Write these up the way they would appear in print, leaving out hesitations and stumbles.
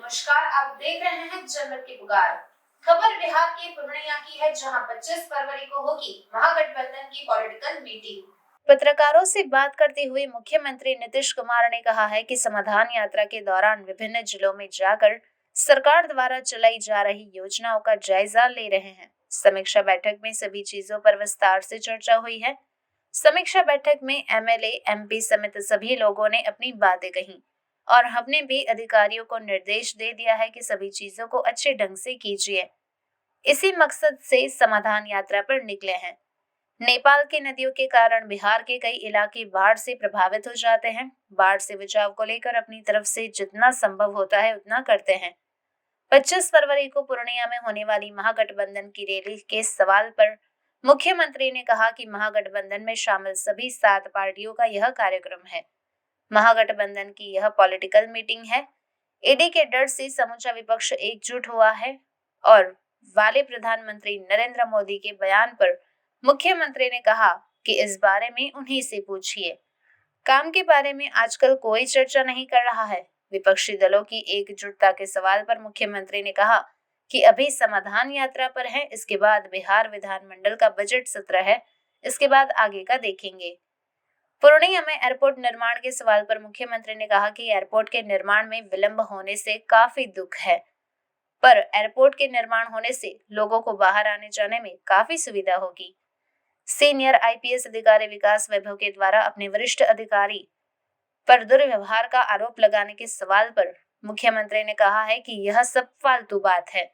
नमस्कार, आप देख रहे हैं जनमत की पुकार। खबर बिहार के पूर्णिया की है, जहां 25 फरवरी को होगी महागठबंधन की पॉलिटिकल मीटिंग। पत्रकारों से बात करते हुए मुख्यमंत्री नीतीश कुमार ने कहा है कि समाधान यात्रा के दौरान विभिन्न जिलों में जाकर सरकार द्वारा चलाई जा रही योजनाओं का जायजा ले रहे हैं। समीक्षा बैठक में सभी चीजों पर विस्तार से चर्चा हुई है। समीक्षा बैठक में एमएलए, एमपी समेत सभी लोगों ने अपनी बातें कही और हमने भी अधिकारियों को निर्देश दे दिया है कि सभी चीजों को अच्छे ढंग से कीजिए। इसी मकसद से समाधान यात्रा पर निकले हैं। नेपाल की नदियों के कारण बिहार के कई इलाके बाढ़ से प्रभावित हो जाते हैं। बाढ़ से बचाव को लेकर अपनी तरफ से जितना संभव होता है उतना करते हैं। 25 फरवरी को पूर्णिया में होने वाली महागठबंधन की रैली के सवाल पर मुख्यमंत्री ने कहा कि महागठबंधन में शामिल सभी 7 पार्टियों का यह कार्यक्रम है। महागठबंधन की यह पॉलिटिकल मीटिंग है। ईडी के डर से समूचा विपक्ष एकजुट हुआ है और वाले प्रधानमंत्री नरेंद्र मोदी के बयान पर मुख्यमंत्री ने कहा कि इस बारे में उन्हीं से पूछिए। काम के बारे में आजकल कोई चर्चा नहीं कर रहा है। विपक्षी दलों की एकजुटता के सवाल पर मुख्यमंत्री ने कहा कि अभी समाधान यात्रा पर है, इसके बाद बिहार विधानमंडल का बजट सत्र है, इसके बाद आगे का देखेंगे। पूर्णिया में एयरपोर्ट निर्माण के सवाल पर मुख्यमंत्री ने कहा कि एयरपोर्ट के निर्माण में विलंब होने से काफी दुख है, पर एयरपोर्ट के निर्माण होने से लोगों को बाहर आने जाने में काफी सुविधा होगी। सीनियर आईपीएस अधिकारी विकास वैभव के द्वारा अपने वरिष्ठ अधिकारी पर दुर्व्यवहार का आरोप लगाने के सवाल पर मुख्यमंत्री ने कहा है कि यह सब फालतू बात है।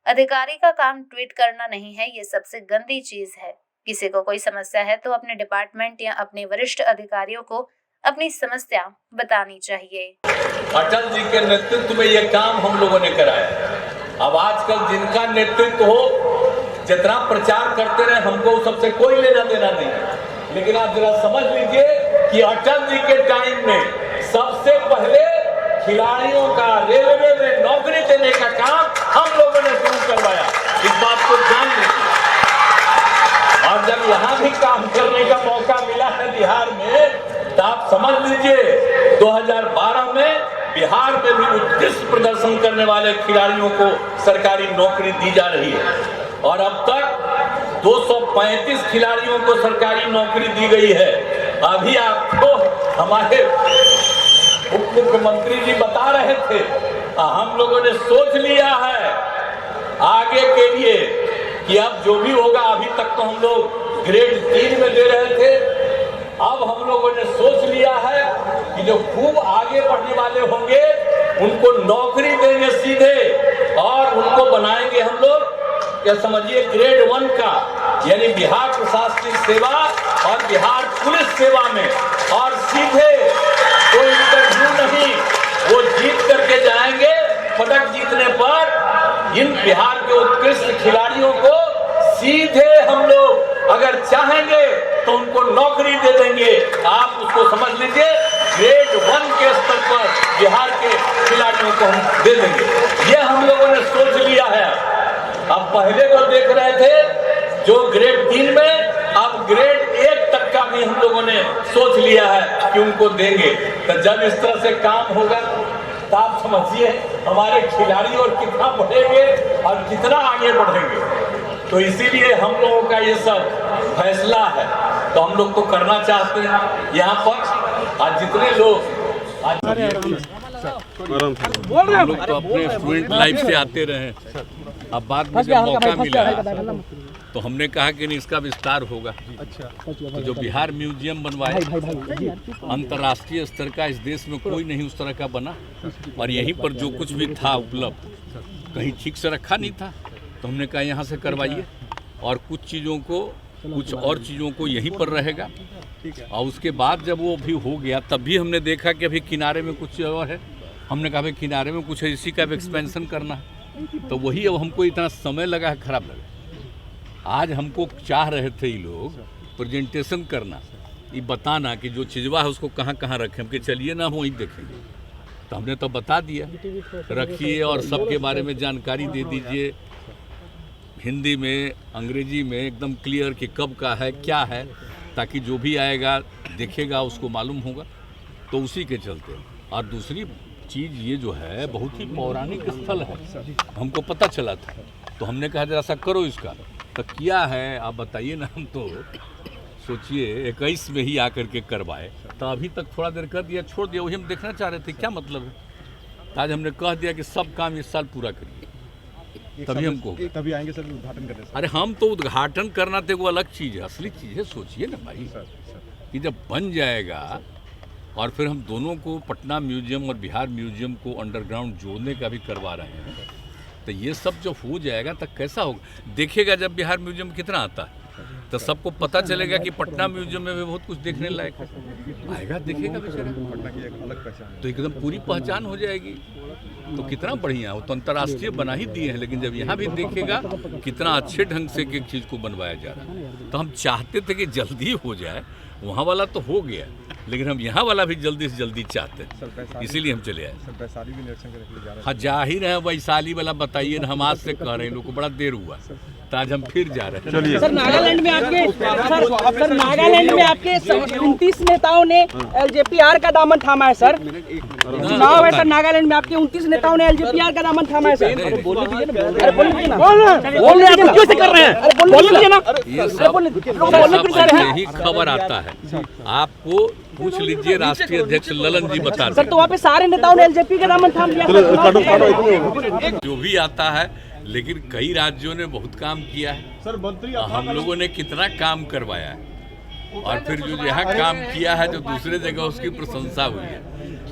अधिकारी का काम ट्वीट करना नहीं है, ये सबसे गंदी चीज है। किसी को कोई समस्या है तो अपने डिपार्टमेंट या अपने वरिष्ठ अधिकारियों को अपनी समस्या बतानी चाहिए। अटल जी के नेतृत्व में यह काम हम लोगों ने कराया। अब आजकल जिनका नेतृत्व हो, जितना प्रचार करते रहे, हमको सबसे कोई लेना देना नहीं। लेकिन आप जरा समझ लीजिए कि अटल जी के टाइम में सबसे पहले खिलाड़ियों का रेलवे में नौकरी देने का काम हम लोगों ने शुरू करवाया। इस बात को जान लीजिए। और जब यहाँ भी काम करने का मौका मिला है बिहार में, तो आप समझ लीजिए 2012 में बिहार में भी उत्कृष्ट प्रदर्शन करने वाले खिलाड़ियों को सरकारी नौकरी दी जा रही है। और अब तक 235 खिलाड़ियों को सरकारी नौकरी दी गई है। अभी आपको हमारे उप मुख्यमंत्री जी बता रहे थे, हम लोगों ने सोच लिया है आगे के लिए कि अब जो भी होगा, अभी तक तो हम लोग ग्रेड 3 में दे रहे थे, अब हम लोगों ने सोच लिया है कि जो खूब आगे बढ़ने वाले होंगे उनको नौकरी देंगे सीधे, और उनको बनाएंगे हम लोग, क्या समझिए, ग्रेड 1 का, यानी बिहार प्रशासनिक सेवा और बिहार पुलिस सेवा में। और सीधे कोई इंटरव्यू नहीं, वो जीत करके जाएंगे। पदक जीतने पर इन बिहार के उत्कृष्ट खिलाड़ियों को सीधे हम लोग अगर चाहेंगे तो उनको नौकरी दे देंगे। आप उसको समझ लीजिए, ग्रेड 1 के स्तर पर बिहार के खिलाड़ियों को हम दे देंगे। ये हम लोगों ने सोच लिया है। अब पहले तो देख रहे थे जो ग्रेड 3 में, अब ग्रेड 1 तक का भी हम लोगों ने सोच लिया है कि उनको देंगे। तो जब इस तरह से काम होगा तो आप समझिए हमारे खिलाड़ी और कितना बढ़ेंगे और कितना आगे बढ़ेंगे। तो इसीलिए हम लोगों का ये सब फैसला है, तो हम लोग तो करना चाहते हैं। यहाँ पर आज जितने लोग हम लोग तो अपने स्टूडेंट लाइफ से आते रहे, अब बाद में जब मौका मिला तो हमने कहा कि नहीं, इसका विस्तार होगा। तो जो बिहार म्यूजियम बनवाया, अंतर्राष्ट्रीय स्तर का, इस देश में कोई नहीं उस तरह का बना। और यहीं पर जो कुछ भी था उपलब्ध, कहीं ठीक से रखा नहीं था, तो हमने कहा यहाँ से करवाइए। और कुछ चीज़ों को, कुछ और चीज़ों को यहीं पर रहेगा। और उसके बाद जब वो भी हो गया, तब भी हमने देखा कि अभी किनारे में कुछ और है। हमने कहा भाई किनारे में कुछ है, इसी का एक्सपेंशन करना है। तो वही अब हमको इतना समय लगा है, खराब लगा। आज हमको चाह रहे थे ये लोग प्रेजेंटेशन करना, ये बताना कि जो चीज़वा है उसको कहाँ कहाँ रखें। हमके चलिए ना, हम वहीं देखेंगे। तो हमने तो बता दिया, रखिए और सबके बारे में जानकारी दे दीजिए, हिंदी में, अंग्रेजी में, एकदम क्लियर कि कब का है, क्या है, ताकि जो भी आएगा देखेगा उसको मालूम होगा। तो उसी के चलते। और दूसरी चीज़ ये जो है बहुत ही पौराणिक स्थल है, हमको पता चला था, तो हमने कहा जरा सा करो इसका, तो किया है। आप बताइए ना, हम तो सोचिए 21 में ही आकर के करवाए, तो अभी तक थोड़ा देर कर दिया, छोड़ दिया, वही हम देखना चाह रहे थे क्या मतलब है। आज हमने कह दिया कि सब काम इस साल पूरा करिए, तभी हमको तभी आएंगे सर उद्घाटन करने। अरे हम तो उद्घाटन करना थे, वो अलग चीज़ है, असली चीज़ है। सोचिए ना भाई कि जब बन जाएगा और फिर हम दोनों को पटना म्यूजियम और बिहार म्यूजियम को अंडरग्राउंड जोड़ने का भी करवा रहे हैं, तो ये सब जब हो जाएगा तब कैसा होगा। देखिएगा जब बिहार म्यूजियम कितना आता है तो सबको पता चलेगा कि पटना म्यूजियम में भी बहुत कुछ देखने लायक है, आएगा देखेगा बेचारा, पटना की एक अलग पहचान है। तो एकदम पूरी पहचान हो जाएगी। तो कितना बढ़िया, वो तो अंतर्राष्ट्रीय बना ही दिए हैं, लेकिन जब यहाँ भी देखेगा कितना अच्छे ढंग से एक चीज़ को बनवाया जा रहा है। तो हम चाहते थे कि जल्दी हो जाए, वहाँ वाला तो हो गया, लेकिन हम यहाँ वाला भी जल्दी से जल्दी चाहते हैं, इसीलिए हम चले आए। सर वैशाली भी निरीक्षण करने के लिए जा रहे हैं। हाँ जाहिर है, वैशाली वाला बताइए ना, हम आज से कह रहे हैं, लोग को बड़ा देर हुआ, तो आज हम फिर जा रहे हैं। सर नागालैंड में आपके सर नागालैंड में आपके 29 नेताओं ने एलजेपीआर का दामन थामा है सर। चुनाव है सर, नागालैंड में आपके 29 नेताओं ने एलजेपीआर का दामन थामा है सर। अरे बोल लीजिए ना, बोल रहे हैं, क्यों से कर रहे हैं? अरे बोल लीजिए ना, ये सब यही खबर आता है, आपको पूछ लीजिए राष्ट्रीय अध्यक्ष ललन जी बता सर। तो वहाँ पे सारे नेताओं ने एलजेपी का दामन थाम लिया जो भी आता है, लेकिन कई राज्यों ने बहुत काम किया है सर। मंत्री हम लोगों ने कितना काम करवाया है, और फिर जो यहाँ काम किया है जो दूसरे जगह उसकी प्रशंसा हुई है।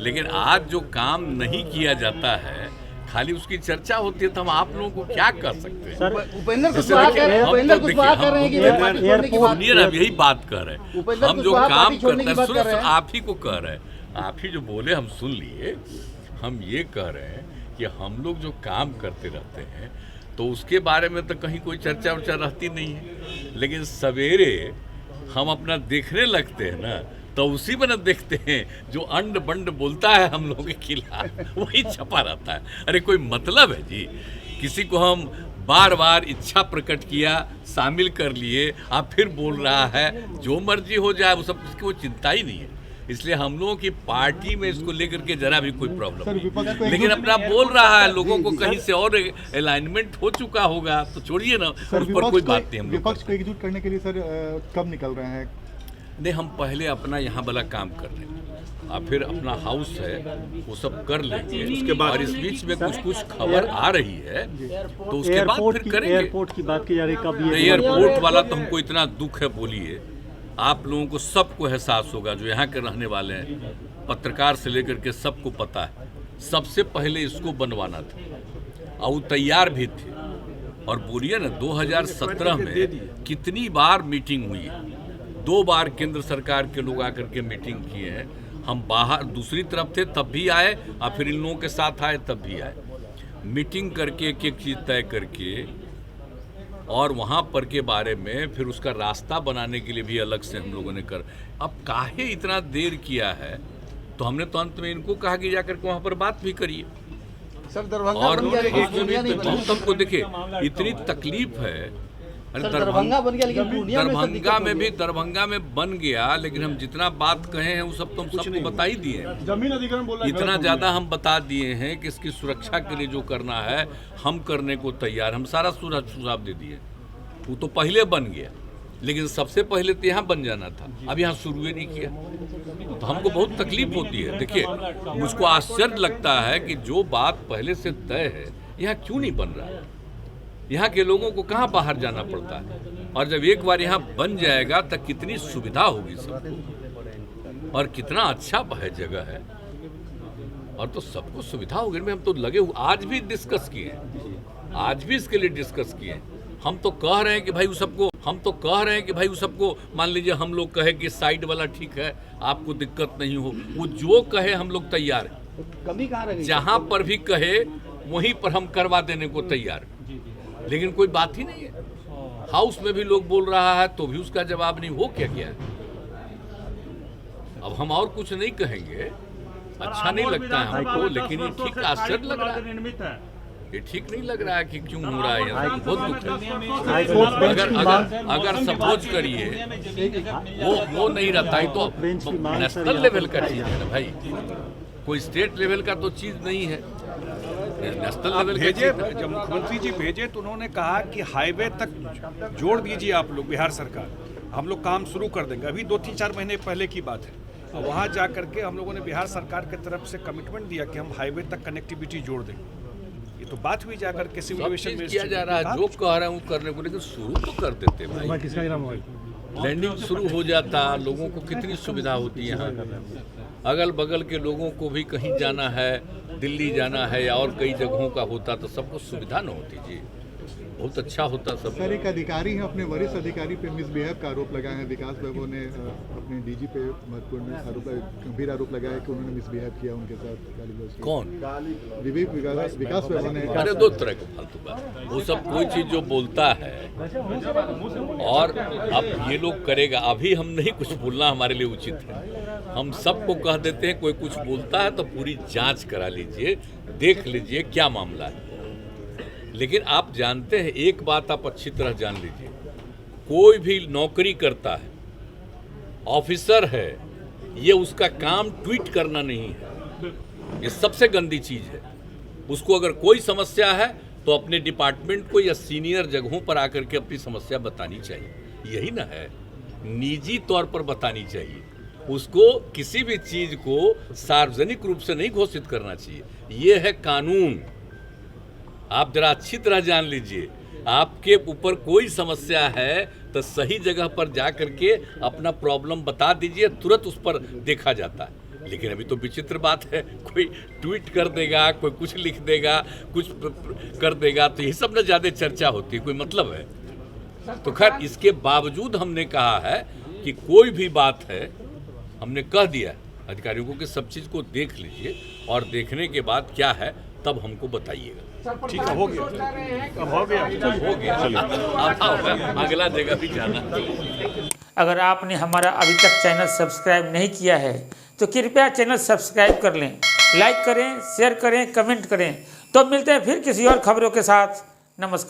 लेकिन आज जो काम नहीं किया जाता है, खाली उसकी चर्चा होती है, तो हम आप लोगों को क्या कर सकते हैं। उपेंद्र कुशवाहा कह रहे हैं कि वे पार्टी छोड़ने की बात सुनिए ना, यही बात कर रहे हैं हम, जो काम करते हैं सुनो, आप ही को कह रहे हैं, आप ही जो बोले हम सुन लिए। हम ये कह रहे हैं कि हम लोग जो काम करते रहते हैं तो उसके बारे में तो कहीं कोई चर्चा वर्चा रहती नहीं है, लेकिन सवेरे हम अपना देखने लगते हैं ना, तो उसी में न देखते हैं जो अंड बंड बोलता है हम लोगों के खिलाफ, वही छपा रहता है। अरे कोई मतलब है जी? किसी को हम बार बार इच्छा प्रकट किया, शामिल कर लिए, आप फिर बोल रहा है, जो मर्जी हो जाए, वो सब इसकी वो चिंता ही नहीं है। इसलिए हम लोगों की पार्टी में इसको लेकर के जरा भी कोई प्रॉब्लम नहीं, लेकिन अपना बोल रहा है, लोगों को कहीं से और अलाइनमेंट हो चुका होगा, तो छोड़िए ना, उस पर कोई बात नहीं। हम विपक्ष को एकजुट करने के लिए सर कब निकल रहे हैं? नहीं, हम पहले अपना यहाँ वाला काम कर लेंगे, और फिर अपना हाउस है वो सब कर लेंगे, उसके बाद, और इस बीच में कुछ खबर आ रही है तो उसके बाद फिर करेंगे। एयरपोर्ट की बात की जा रही है, कब ये एयरपोर्ट वाला तो हमको इतना दुख है, बोलिए आप लोगों को सबको एहसास होगा, जो यहाँ के रहने वाले हैं, पत्रकार से लेकर के सबको पता है, सबसे पहले इसको बनवाना था और वो तैयार भी थे। और बोलिए ना, 2017 में कितनी बार मीटिंग हुई है, 2 बार केंद्र सरकार के लोग आकर के मीटिंग किए हैं। हम बाहर दूसरी तरफ थे तब भी आए, और फिर इन लोगों के साथ आए तब भी आए, मीटिंग करके एक एक चीज़ तय करके, और वहाँ पर के बारे में फिर उसका रास्ता बनाने के लिए भी अलग से हम लोगों ने कर। अब काहे इतना देर किया है, तो हमने तो अंत में इनको कहा कि जाकर के वहाँ पर बात भी करिए। सर दरभंगा और बन गया, लेकिन पूर्णिया नहीं बना। सबको देखिए इतनी तकलीफ है। अरे दरभंगा बन गया, लेकिन पूर्णिया में सर दिक्कत हो गई। दरभंगा में बन गया, लेकिन हम जितना बात कहे हैं वो सब तो हम सबको बता ही दिए हैं। जमीन अधिग्रहण बोल रहा है, इतना ज़्यादा हम बता दिए हैं कि इसकी सुरक्षा के लिए जो करना है हम करने को तैयार, हम सारा सुझाव दे दिए। वो तो पहले बन गया, लेकिन सबसे पहले तो यहाँ बन जाना था, अब यहाँ शुरू ही नहीं किया, तो हमको बहुत तकलीफ होती है। देखिए, मुझको आश्चर्य लगता है कि जो बात पहले से तय है यहाँ क्यों नहीं बन रहा है। यहाँ के लोगों को कहाँ बाहर जाना पड़ता है, और जब एक बार यहाँ बन जाएगा तो कितनी सुविधा होगी सबको, और कितना अच्छा है जगह है, और तो सबको सुविधा होगी। हम तो लगे हुए, आज भी डिस्कस किए हैं, आज भी इसके लिए डिस्कस किए हैं। हम तो कह रहे हैं कि भाई वो सबको मान लीजिए, हम लोग कहे कि साइड वाला ठीक है, आपको दिक्कत नहीं हो, वो जो कहे हम लोग तैयार हैं। कमी कहाँ रह गई? जहाँ पर भी कहे वहीं पर हम करवा देने को तैयार, लेकिन कोई बात ही नहीं है। हाउस में भी लोग बोल रहा है तो भी उसका जवाब नहीं। हो क्या है, अब हम और कुछ नहीं कहेंगे, अच्छा नहीं लगता है हमको, लेकिन ये ठीक आश्चर्य लग रहा है, ये ठीक नहीं लग रहा है कि क्यों हो रहा है, यहाँ बहुत दुख है। अगर सपोज करिए वो नहीं रहता है तो नेशनल लेवल का चीज है ना भाई, कोई स्टेट लेवल का तो चीज़ नहीं है, नेशनल आप लेवल भेजे, का। जब मुख्यमंत्री जी भेजे तो उन्होंने कहा कि हाईवे तक जोड़ दीजिए आप लोग, बिहार सरकार, हम लोग काम शुरू कर देंगे। अभी 2-3-4 महीने पहले की बात है। और वहाँ जा करके हम लोगों ने बिहार सरकार की तरफ से कमिटमेंट दिया कि हम हाईवे तक कनेक्टिविटी जोड़ देंगे। ये तो बात हुई जा करके सिविल सब एविएशन चीज़ किया जा रहा है, जो कह रहे हैं वो करने को, लेकिन शुरू तो कर देते भाई। लैंडिंग शुरू हो जाता, लोगों को कितनी सुविधा होती है यहाँ। अगल बगल के लोगों को भी कहीं जाना है, दिल्ली जाना है या और कई जगहों का होता तो सबको सुविधा न होती जी, बहुत अच्छा होता सब। सर, एक अधिकारी हैं, अपने वरिष्ठ अधिकारी पे मिसबिहेव का आरोप लगाया है। विकास बाबू ने अपने डीजी पे महत्वपूर्ण गंभीर आरोप लगाया कि उन्होंने मिसबिहेव किया उनके साथ। कौन? विकास बाबू ने। अरे दो तरह के फालतू बात, वो सब कोई चीज़ जो बोलता है और अब ये लोग करेगा, अभी हम नहीं कुछ बोलना हमारे लिए उचित है। हम सबको कह देते हैं कोई कुछ बोलता है तो पूरी जांच करा लीजिए, देख लीजिए क्या मामला है। लेकिन आप जानते हैं, एक बात आप अच्छी तरह जान लीजिए, कोई भी नौकरी करता है, ऑफिसर है, ये उसका काम ट्वीट करना नहीं है, ये सबसे गंदी चीज़ है। उसको अगर कोई समस्या है तो अपने डिपार्टमेंट को या सीनियर जगहों पर आकर के अपनी समस्या बतानी चाहिए, यही ना है, निजी तौर पर बतानी चाहिए। उसको किसी भी चीज़ को सार्वजनिक रूप से नहीं घोषित करना चाहिए, ये है कानून। आप जरा अच्छी तरह जान लीजिए, आपके ऊपर कोई समस्या है तो सही जगह पर जा करके अपना प्रॉब्लम बता दीजिए, तुरंत उस पर देखा जाता है। लेकिन अभी तो विचित्र बात है, कोई ट्वीट कर देगा, कोई कुछ लिख देगा, कुछ कर देगा, तो ये सब ना ज़्यादा चर्चा होती है, कोई मतलब है। तो खैर, इसके बावजूद हमने कहा है कि कोई भी बात है, हमने कह दिया अधिकारियों को कि सब चीज़ को देख लीजिए और देखने के बाद क्या है तब हमको बताइएगा। ठीक है, हो गया, अब हो गया, अब अगला जगह भी जाना। अगर आपने हमारा अभी तक चैनल सब्सक्राइब नहीं किया है तो कृपया चैनल सब्सक्राइब कर लें, लाइक करें, शेयर करें, कमेंट करें। तो मिलते हैं फिर किसी और खबरों के साथ। नमस्कार।